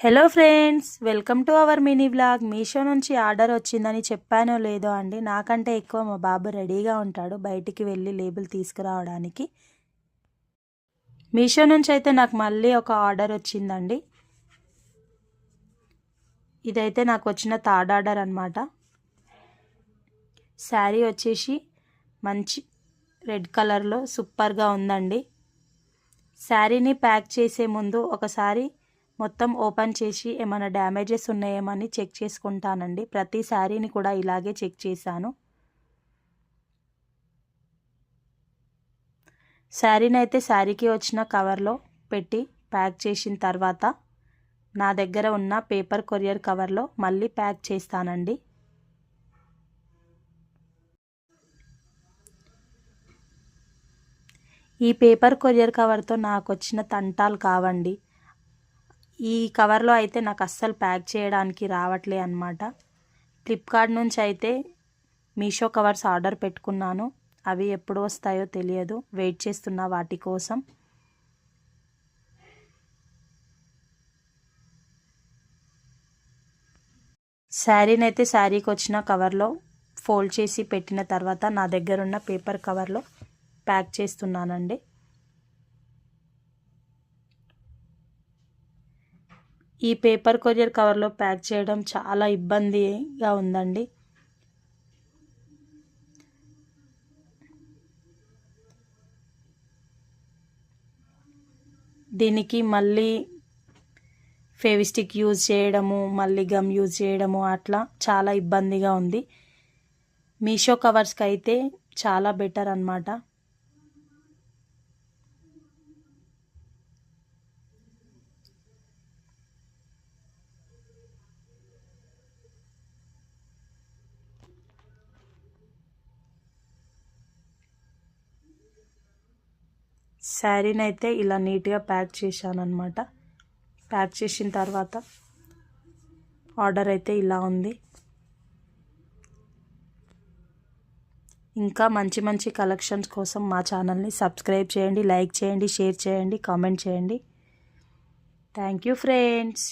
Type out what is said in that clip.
Hello friends, welcome to our mini vlog. Meesho నుంచి order వచ్చిందని చెప్పానో లేదో అండి, నాకంటే ఎక్కువ మా బాబు రెడీగా ఉంటాడు బయటికి వెళ్ళి లేబుల్ తీసుకురావడానికి. మీషో నుంచి అయితే నాకు మళ్ళీ ఒక ఆర్డర్ వచ్చిందండి. ఇదైతే నాకు వచ్చిన థర్డ్ ఆర్డర్ అనమాట. శారీ వచ్చేసి మంచి రెడ్ కలర్లో సూపర్గా ఉందండి. శారీని ప్యాక్ చేసే ముందు ఒకసారి మొత్తం ఓపెన్ చేసి ఏమైనా డ్యామేజెస్ ఉన్నాయేమని చెక్ చేసుకుంటానండి. ప్రతి శారీని కూడా ఇలాగే చెక్ చేశాను. శారీని అయితే శారీకి వచ్చిన కవర్లో పెట్టి ప్యాక్ చేసిన తర్వాత నా దగ్గర ఉన్న పేపర్ కొరియర్ కవర్లో మళ్ళీ ప్యాక్ చేస్తానండి. ఈ పేపర్ కొరియర్ కవర్తో నాకు వచ్చిన తంటాలు కావండి. ఈ కవర్లో అయితే నాకు అస్సలు ప్యాక్ చేయడానికి రావట్లే అన్నమాట. ఫ్లిప్కార్ట్ నుంచి అయితే మీషో కవర్స్ ఆర్డర్ పెట్టుకున్నాను. అవి ఎప్పుడు వస్తాయో తెలియదు, వెయిట్ చేస్తున్నా వాటి కోసం. శారీని అయితే శారీకి వచ్చిన కవర్లో ఫోల్డ్ చేసి పెట్టిన తర్వాత నా దగ్గర ఉన్న పేపర్ కవర్లో ప్యాక్ చేస్తున్నానండి. ఈ పేపర్ కొరియర్ కవర్లో ప్యాక్ చేయడం చాలా ఇబ్బందిగా ఉందండి. దీనికి మళ్ళీ ఫెవిస్టిక్ యూజ్ చేయడము, మళ్ళీ గమ్ యూజ్ చేయడము, అట్లా చాలా ఇబ్బందిగా ఉంది. మీషో కవర్స్కి అయితే చాలా బెటర్ అన్నమాట. శారీని అయితే ఇలా నీట్గా ప్యాక్ చేశాను అన్నమాట. ప్యాక్ చేసిన తర్వాత ఆర్డర్ అయితే ఇలా ఉంది. ఇంకా మంచి మంచి కలెక్షన్స్ కోసం మా ఛానల్ని సబ్స్క్రైబ్ చేయండి, లైక్ చేయండి, షేర్ చేయండి, కామెంట్ చేయండి. Thank you friends.